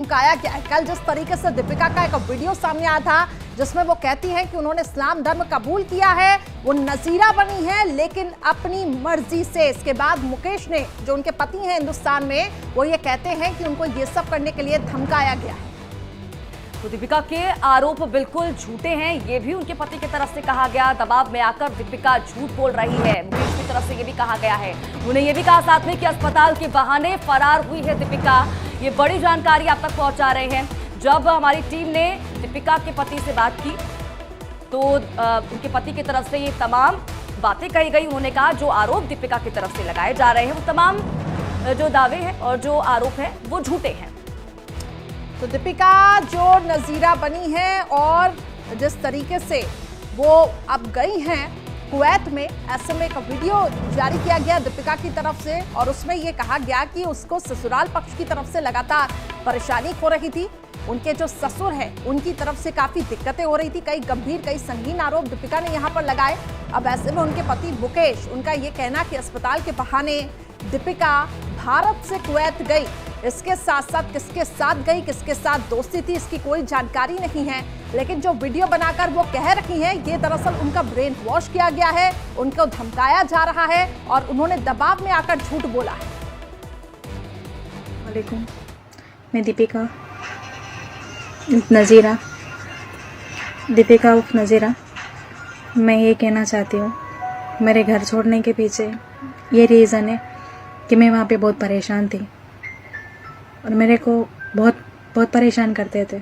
धमकाया गया है। कल जिस तरीके से दीपिका का एक वीडियो सामने आया था जिसमें वो कहती हैं कि उन्होंने इस्लाम धर्म कबूल किया है, वो नजीरा बनी है लेकिन अपनी मर्जी से। इसके बाद मुकेश ने, जो उनके पति हैं हिंदुस्तान में, वो ये कहते हैं कि उनको ये सब करने के लिए धमकाया गया है। तो दीपिका के आरोप बिल्कुल झूठे हैं, ये भी उनके पति की तरफ से कहा गया। दबाव में आकर दीपिका झूठ बोल रही है, मुकेश की तरफ से ये भी कहा गया है। उन्होंने ये भी कहा साथ में कि अस्पताल के बहाने फरार हुई है दीपिका। ये बड़ी जानकारी आप तक पहुंचा रहे हैं। जब हमारी टीम ने दीपिका के पति से बात की तो उनके पति की तरफ से ये तमाम बातें कही गई। उन्होंने कहा जो आरोप दीपिका की तरफ से लगाए जा रहे हैं वो तमाम जो दावे हैं और जो आरोप हैं वो झूठे हैं। तो दीपिका जो नजीरा बनी है और जिस तरीके से वो अब गई हैं कुवैत में, ऐसे में एक वीडियो जारी किया गया दीपिका की तरफ से और उसमें ये कहा गया कि उसको ससुराल पक्ष की तरफ से लगातार परेशानी हो रही थी। उनके जो ससुर हैं उनकी तरफ से काफी दिक्कतें हो रही थी। कई गंभीर, कई संगीन आरोप दीपिका ने यहाँ पर लगाए। अब ऐसे में उनके पति मुकेश, उनका ये कहना कि अस्पताल के बहाने दीपिका भारत से कुवैत गई, इसके साथ साथ किसके साथ गई, किसके साथ दोस्ती थी, इसकी कोई जानकारी नहीं है। लेकिन जो वीडियो बनाकर वो कह रही हैं, ये दरअसल उनका ब्रेन वॉश किया गया है, उनको धमकाया जा रहा है और उन्होंने दबाव में आकर झूठ बोला है। वालेकुम, मैं दीपिका नज़ीरा, दीपिका उर्फ नज़ीरा। मैं ये कहना चाहती हूँ, मेरे घर छोड़ने के पीछे ये रीज़न है कि मैं वहाँ पे बहुत परेशान थी और मेरे को बहुत परेशान करते थे,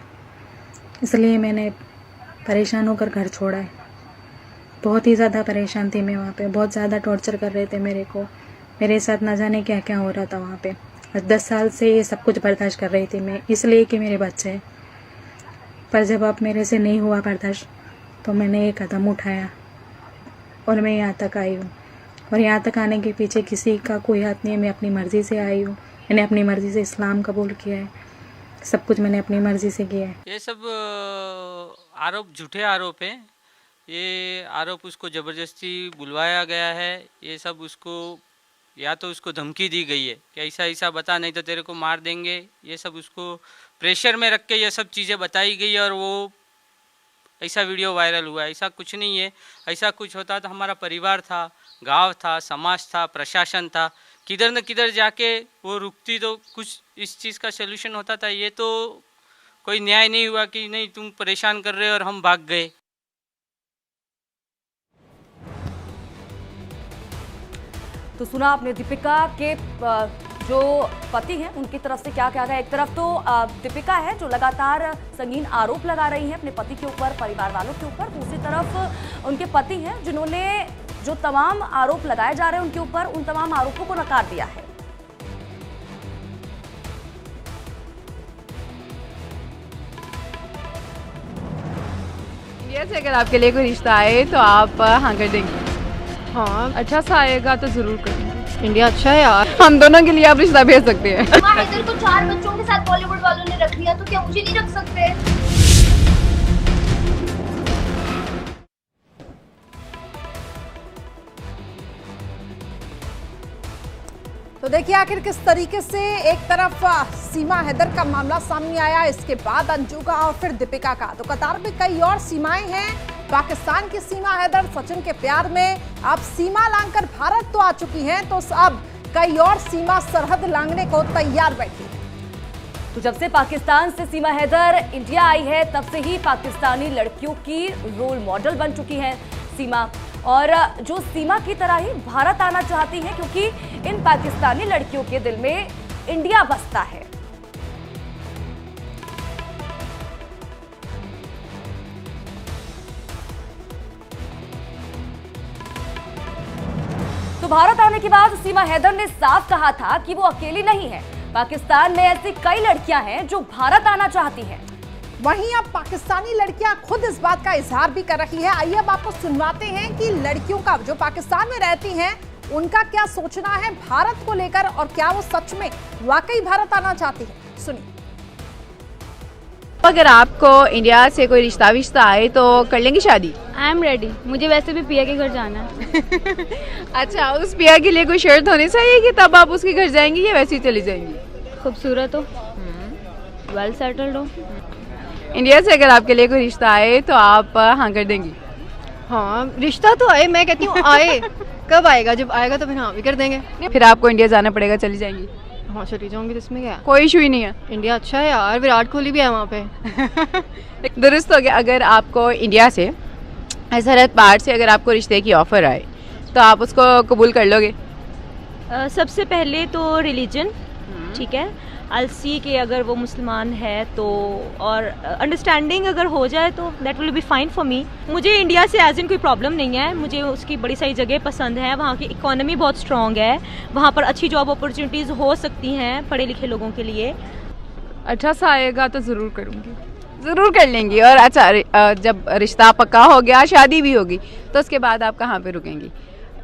इसलिए मैंने परेशान होकर घर छोड़ा है। बहुत ही ज़्यादा परेशान थी मैं वहाँ पे, बहुत ज़्यादा टॉर्चर कर रहे थे मेरे को, मेरे साथ ना जाने क्या क्या हो रहा था वहाँ पे। 10 साल से ये सब कुछ बर्दाश्त कर रही थी मैं, इसलिए कि मेरे बच्चे हैं। पर जब अब मेरे से नहीं हुआ बर्दाश्त तो मैंने ये कदम उठाया और मैं यहाँ तक आई हूँ। और यहाँ तक आने के पीछे किसी का कोई हाथ नहीं है, मैं अपनी मर्ज़ी से आई हूँ। मैंने अपनी मर्ज़ी से इस्लाम कबूल किया है, सब कुछ मैंने अपनी मर्ज़ी से किया है। ये सब आरोप झूठे आरोप हैं। ये आरोप उसको ज़बरदस्ती बुलवाया गया है। ये सब उसको या तो उसको धमकी दी गई है कि ऐसा ऐसा बता नहीं तो तेरे को मार देंगे। ये सब उसको प्रेशर में रख के ये सब चीज़ें बताई गई और वो ऐसा वीडियो वायरल हुआ। ऐसा कुछ नहीं है। ऐसा कुछ होता तो हमारा परिवार था, गांव था, समाज था, प्रशासन था, किधर न किधर जाके वो रुकती तो कुछ इस चीज़ का सलूशन होता था। ये तो कोई न्याय नहीं हुआ कि नहीं तुम परेशान कर रहे हो और हम भाग गए। तो सुना आपने दीपिका के जो पति हैं उनकी तरफ से क्या क्या है। एक तरफ तो दीपिका है जो लगातार संगीन आरोप लगा रही है अपने पति के ऊपर, परिवार वालों के ऊपर। दूसरी तरफ उनके पति हैं जिन्होंने जो तमाम आरोप लगाए जा रहे हैं उनके ऊपर, उन तमाम आरोपों को नकार दिया है। इंडिया से अगर आपके लिए कोई रिश्ता आए तो आप हाँ कर देंगे? हाँ, अच्छा सा आएगा तो जरूर करेंगे। इंडिया अच्छा है यार, हम दोनों के लिए आप रिश्ता भेज सकते हैं। हैदर को 4 बच्चों के साथ बॉलीवुड वालों ने रख लिया तो क्या मुझे नहीं रख सकते? तो देखिए आखिर किस तरीके से एक तरफ सीमा हैदर का मामला सामने आया, इसके बाद अंजू का और फिर दीपिका का। तो कतार में कई और सीमाएं हैं। पाकिस्तान की सीमा हैदर सचिन के प्यार में अब सीमा लांघकर भारत तो आ चुकी हैं, तो अब कई और सीमा सरहद लांघने को तैयार बैठी है। तो जब से पाकिस्तान से सीमा हैदर इंडिया आई है तब से ही पाकिस्तानी लड़कियों की रोल मॉडल बन चुकी हैं सीमा, और जो सीमा की तरह ही भारत आना चाहती हैं क्योंकि इन पाकिस्तानी लड़कियों के दिल में इंडिया बसता है। तो भारत आने के बाद सीमा हैदर ने साफ कहा था कि वो अकेली नहीं है, पाकिस्तान में ऐसी कई लड़कियां हैं जो भारत आना चाहती हैं। वहीं अब पाकिस्तानी लड़कियां खुद इस बात का इजहार भी कर रही है। आइए अब आपको सुनवाते हैं कि लड़कियों का जो पाकिस्तान में रहती हैं उनका क्या सोचना है भारत को लेकर और क्या वो सच में वाकई भारत आना चाहती है। सुनिए। अगर आपको इंडिया से कोई रिश्ता विश्ता आए तो कर लेंगे शादी? I am ready. मुझे वैसे भी पिया के घर जाना है। अच्छा, उस पिया के लिए कोई शर्त होनी चाहिए कि तब आप उसके घर जाएंगी या वैसे ही चली जाएंगी? खूबसूरत हो। वेल सेटल्ड हो। इंडिया से अगर आपके लिए कोई रिश्ता आए तो आप हाँ कर देंगी? हाँ, रिश्ता तो आए, मैं कहती हूँ आए। कब आएगा? जब आएगा तो फिर हाँ भी कर देंगे। फिर आपको इंडिया जाना पड़ेगा, चली जाएंगी? हाँ चली जाऊंगी, तो इसमें क्या है? कोई इशू ही नहीं है। इंडिया अच्छा है यार, विराट कोहली भी है वहाँ पे। दुरुस्त हो गया। अगर आपको इंडिया से सरहद पार से अगर आपको रिश्ते की ऑफर आए तो आप उसको कबूल कर लोगे? सबसे पहले तो रिलीजन, ठीक है, आई सी कि अगर वो मुसलमान है तो, और अंडरस्टैंडिंग अगर हो जाए तो that will be fine for me. मुझे इंडिया से एज इन कोई प्रॉब्लम नहीं है, मुझे उसकी बड़ी सारी जगह पसंद है, वहाँ की इकोनॉमी बहुत स्ट्रॉन्ग है, वहाँ पर अच्छी जॉब अपॉर्चुनिटीज़ हो सकती हैं पढ़े लिखे लोगों के लिए। अच्छा सा आएगा तो ज़रूर करूँगी। ज़रूर कर लेंगी। और अच्छा, जब रिश्ता पक्का हो गया, शादी भी होगी, तो उसके बाद आप कहाँ पे रुकेंगी?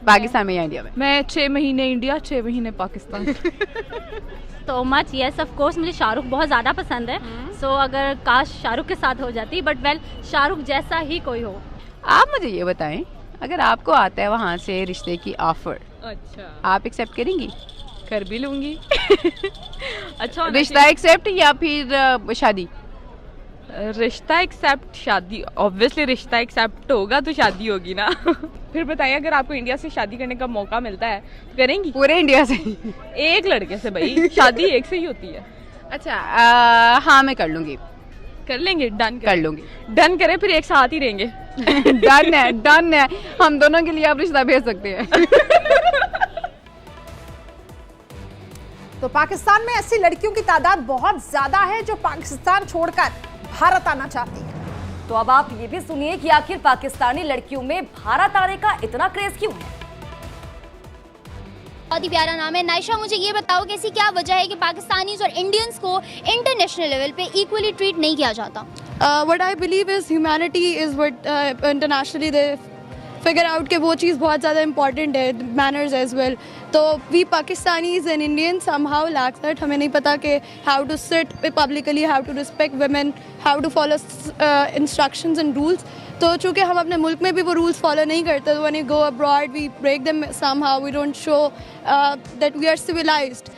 पाकिस्तान में या इंडिया में? मैं 6 महीने इंडिया, 6 महीने पाकिस्तान। तो मच यस ऑफ कोर्स, मुझे शाहरुख बहुत ज़्यादा पसंद है। सो अगर काश शाहरुख के साथ हो जाती, बट वेल शाहरुख जैसा ही कोई हो। आप मुझे ये बताएं, अगर आपको आता है वहाँ से रिश्ते की ऑफर, अच्छा, आप एक्सेप्ट करेंगी? कर भी लूँगी। अच्छा, रिश्ता एक्सेप्ट या फिर शादी? रिश्ता एक्सेप्ट, शादी ऑब्वियसली रिश्ता एक्सेप्ट होगा तो शादी होगी ना। फिर बताइए, अगर आपको इंडिया से शादी करने का मौका मिलता है तो करेंगी? पूरे इंडिया से? एक लड़के से भाई, शादी एक से ही होती है। अच्छा, हाँ मैं कर लूँगी। कर लेंगे? डन कर लूँगी। डन करें, फिर एक साथ ही रहेंगे। डन है, डन है। हम दोनों के लिए आप रिश्ता भेज सकते हैं। तो पाकिस्तान में ऐसी लड़कियों की तादाद बहुत ज्यादा है जो पाकिस्तान छोड़कर भारत आना चाहती है। तो अब आप ये भी सुनिए कि आखिर पाकिस्तानी लड़कियों में भारत आने का इतना क्रेज क्यों है। बहुत ही प्यारा नाम है। नायशा, मुझे ये बताओ कि ऐसी क्या वजह है कि पाकिस्तानीज और इंडियंस को इंटरनेशनल लेवल पे इक्वली ट्रीट नहीं किया जाता? What I believe is humanity is what internationally they figure out कि वो चीज़ बहुत ज़्यादा important है, manners as well. तो we Pakistanis and Indians somehow lack that. हमें नहीं पता कि how to sit publicly, how to respect women, how to follow instructions and rules. तो चूँकि हम अपने मुल्क में भी वो रूल्स फॉलो नहीं करते, तो when we go abroad we break them somehow. We don't show that we are civilized.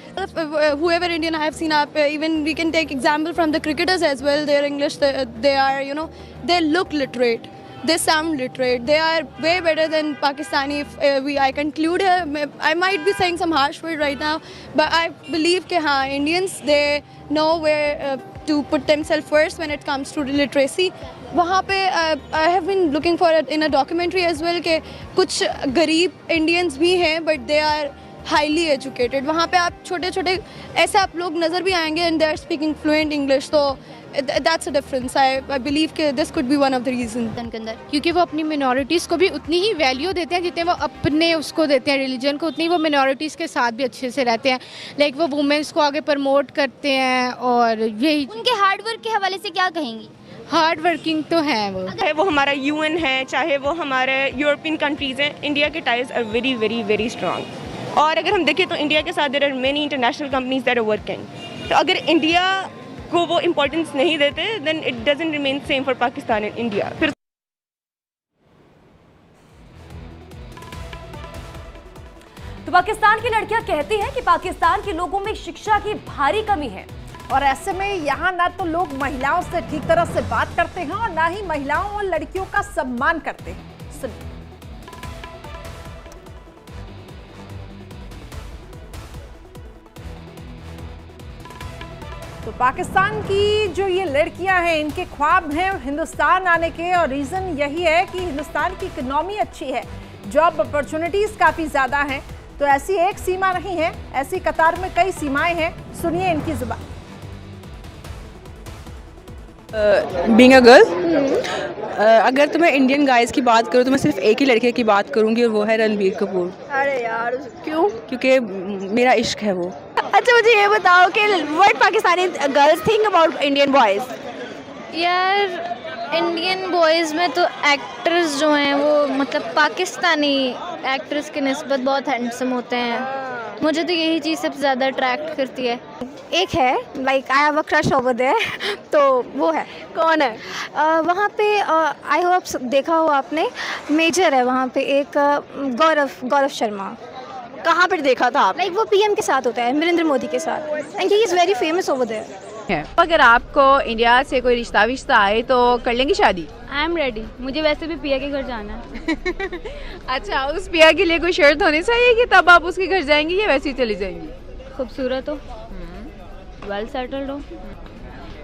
Whoever Indian I have seen, even we can take example from the cricketers as well. Their English, they are, you know, they look literate. They sound literate. They are way better than Pakistani. If I conclude here, I might be saying some harsh word right now, but I believe कि हाँ, Indians they know where to put themselves first when it comes to literacy. वहाँ पे I have been looking for it in a documentary as well कि कुछ गरीब Indians भी हैं, but they are highly educated. वहाँ पे आप छोटे छोटे ऐसे आप लोग नज़र भी आएंगे and they are speaking fluent English. तो that's a difference. I believe कि this could be one of the reasons. क्योंकि वो अपनी मिनॉरिटीज़ को भी उतनी ही वैल्यू देते हैं जितने वो अपने उसको देते हैं रिलीजन को, उतनी वो मिनॉरिटीज़ के साथ भी अच्छे से रहते हैं। लाइक वो वुमेन्स को आगे प्रमोट करते हैं। और यही उनके हार्ड वर्क के हवाले से क्या कहेंगी? हार्ड वर्किंग तो है वो। चाहे वो हमारा यूएन है, चाहे वो हमारे यूरोपियन कंट्रीज़ हैं, इंडिया के ties are very very very strong. और अगर हम देखें तो इंडिया के साथ there are many international companies that are working. तो अगर इंडिया को वो इम्पोर्टेंस नहीं देते, then it doesn't remain same for Pakistan and India. फिर तो पाकिस्तान की लड़कियां कहती हैं कि पाकिस्तान के लोगों में शिक्षा की भारी कमी है, और ऐसे में यहाँ ना तो लोग महिलाओं से ठीक तरह से बात करते हैं और ना ही महिलाओं और लड़कियों का सम्मान करते हैं। सुनिए। तो पाकिस्तान की जो ये लड़कियां हैं, इनके ख्वाब हैं हिंदुस्तान आने के, और रीजन यही है कि हिंदुस्तान की इकोनॉमी अच्छी है, जॉब अपॉर्चुनिटीज काफी ज्यादा हैं। तो ऐसी एक सीमा नहीं है, ऐसी कतार में कई सीमाएं हैं। सुनिए इनकी जुबान। बीइंग अ गर्ल, अगर तो मैं इंडियन गाइज की बात करूँ तो मैं सिर्फ एक ही लड़के की बात करूँगी, और वो है रणबीर कपूर। अरे यार क्यों? क्योंकि मेरा इश्क है वो। अच्छा मुझे ये बताओ कि what Pakistani girls think about Indian boys? यार इंडियन बॉयज़ में तो एक्टर्स जो हैं वो मतलब पाकिस्तानी एक्ट्रेस की निस्बत बहुत हैंडसम होते हैं। मुझे तो यही चीज़ सबसे ज़्यादा अट्रैक्ट करती है। एक है like I have a crush over there, तो वो है। कौन है? वहाँ पे आई होप देखा हो आपने, मेजर है वहाँ पे एक गौरव शर्मा। कहाँ पर देखा था आप? लाइक वो पीएम के साथ होता है, नरेंद्र मोदी के साथ, and he is very famous over there. है। अगर आपको इंडिया से कोई रिश्ता विश्ता आए तो कर लेंगी शादी? I am ready. मुझे वैसे भी पिया के घर जाना है। अच्छा, उस पिया के लिए कोई शर्त होनी चाहिए कि तब आप उसके घर जाएंगी या वैसे ही चली जाएंगी? खूबसूरत हो, वेल सेटल्ड हो।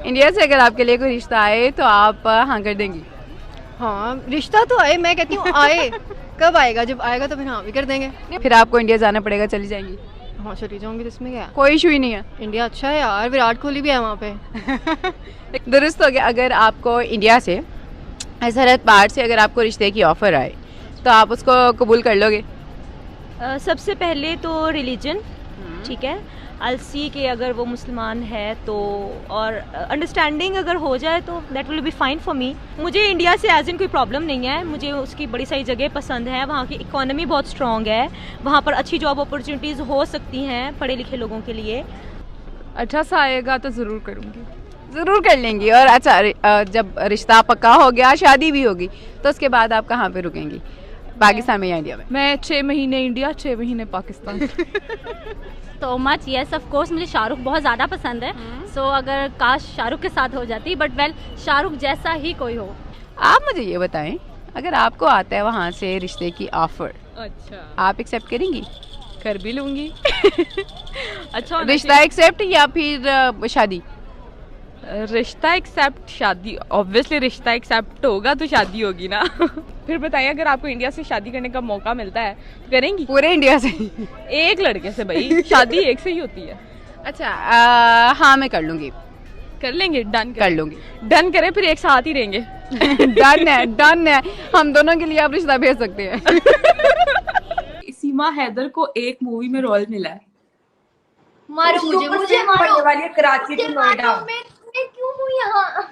इंडिया से अगर आपके लिए कोई रिश्ता आए तो आप हाँ कर देंगी? हाँ, रिश्ता तो आए, मैं कहती हूँ आए। कब आएगा? जब आएगा तो फिर हाँ भी कर देंगे। फिर आपको इंडिया जाना पड़ेगा, चली जाएंगी? हाँ चली जाऊंगी, तो इसमें क्या है? कोई इशू ही नहीं है। इंडिया अच्छा है यार, विराट कोहली भी है वहाँ पे। दुरुस्त हो गया। अगर आपको इंडिया से सरहद पार से अगर आपको रिश्ते की ऑफर आए तो आप उसको कबूल कर लोगे? सबसे पहले तो रिलीजन, ठीक है। आई सी कि अगर वो मुसलमान है तो, और अंडरस्टैंडिंग अगर हो जाए तो that will be fine for me. मुझे इंडिया से एज इन कोई प्रॉब्लम नहीं है, मुझे उसकी बड़ी सारी जगह पसंद है। वहाँ की इकोनॉमी बहुत स्ट्रॉन्ग है, वहाँ पर अच्छी जॉब अपॉर्चुनिटीज़ हो सकती हैं पढ़े लिखे लोगों के लिए। अच्छा सा आएगा तो ज़रूर करूँगी। ज़रूर कर लेंगी। और अच्छा, जब रिश्ता पक्का हो गया, शादी भी होगी, तो उसके बाद आप कहाँ पे रुकेंगी? पाकिस्तान में या इंडिया में? मैं 6 महीने इंडिया, 6 महीने पाकिस्तान। तो मच यस ऑफ कोर्स, मुझे शाहरुख बहुत ज़्यादा पसंद है। सो अगर काश शाहरुख के साथ हो जाती, बट वेल शाहरुख जैसा ही कोई हो। आप मुझे ये बताएं, अगर आपको आता है वहाँ से रिश्ते की ऑफर, अच्छा, आप एक्सेप्ट करेंगी? कर भी लूँगी। अच्छा, रिश्ता एक्सेप्ट या फिर शादी? रिश्ता एक्सेप्ट, शादी ऑब्वियसली रिश्ता एक्सेप्ट होगा तो शादी होगी ना। फिर बताइए, अगर आपको इंडिया से शादी करने का मौका मिलता है तो करेंगी? पूरे इंडिया से? एक लड़के से भाई, शादी एक से ही होती है। अच्छा, हाँ मैं कर लूँगी। कर लेंगे? डन कर लूँगी। डन करें, फिर एक साथ ही रहेंगे। डन है, डन है। हम दोनों के लिए आप रिश्ता भेज सकते हैं। सीमा हैदर को एक मूवी में रोल मिला है। मारो मुझे मारो वाली कराची टू नोएडा। मैं क्यों हूँ यहाँ?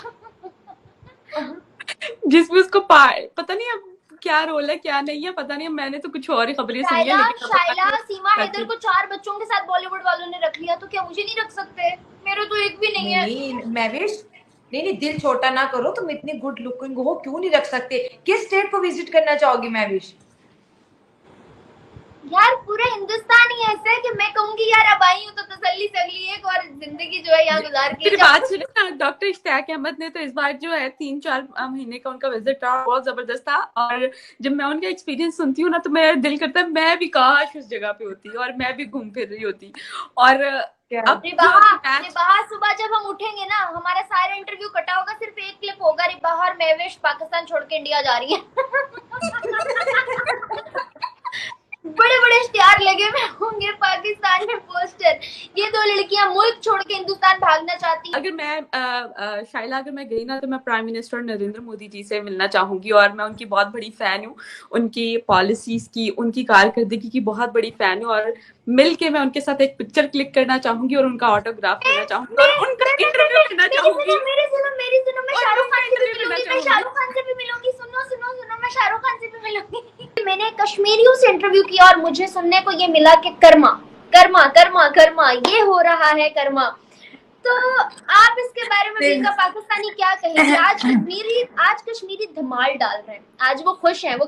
जिसमें उसको पता नहीं अब क्या रोल है क्या नहीं है, पता नहीं। मैंने तो कुछ और ही खबरें सुनी है। शायला सीमा हैदर को 4 बच्चों के साथ बॉलीवुड वालों ने रख लिया, तो क्या मुझे नहीं रख सकते? मेरे तो एक भी नहीं है। नहीं महविश, नहीं दिल छोटा ना करो, तुम इतनी गुड लुकिंग हो, क्यों नहीं रख सकते? किस स्टेट को विजिट करना चाहोगी महविश? यार पूरा हिंदुस्तान ही ऐसा है कि मैं कहूंगी यार अब आई हूँ तो तसल्ली से अगली एक और जिंदगी जो है यहाँ गुजार के। बात सुने ना, डॉक्टर इश्तियाक अहमद ने तो इस बार जो है 3-4 महीने का उनका विजिट रहा, बहुत जबरदस्त था। और जब मैं उनका एक्सपीरियंस सुनती हूँ ना तो मेरा दिल करता है मैं भी काश उस जगह पे होती और मैं भी घूम फिर रही होती। और अब रिबाहा सुबह जब हम उठेंगे ना, हमारा सारा इंटरव्यू कटा होगा, सिर्फ एक क्लिप होगा, रिबाहा और महविश पाकिस्तान छोड़ के इंडिया जा रही है। बड़े बड़े इश्तिहार लगे हुए होंगे पाकिस्तान में, पोस्टर। ये 2 लड़कियां मुल्क छोड़ के हिंदुस्तान भागना चाहती। अगर मैं शाइला अगर मैं गई ना तो मैं प्राइम मिनिस्टर नरेंद्र मोदी जी से मिलना चाहूंगी। और मैं उनकी बहुत बड़ी फैन हूँ, उनकी पॉलिसीज की, उनकी कारकर्दगी की बहुत बड़ी फैन हूँ। और मिल के मैं उनके साथ एक पिक्चर क्लिक करना चाहूंगी और उनका ऑटोग्राफ लेना चाहूंगी और उनका इंटरव्यू लेना चाहूंगी। मेरी सुनो, मैं शाहरुख खान से भी मिलूंगी, मैं शाहरुख खान से भी मिलूंगी। सुनो, मैं शाहरुख खान से भी मिलूंगी। मैंने कश्मीरियों से इंटरव्यू किया और मुझे सुनने को ये मिला कि कर्मा कर्मा कर्मा कर्मा ये हो रहा है, कर्मा। तो आप इसके बारे में भी पाकिस्तानी क्या कहेंगे? आज कश्मीरी धमाल डाल रहे हैं, आज वो खुश हैं, वो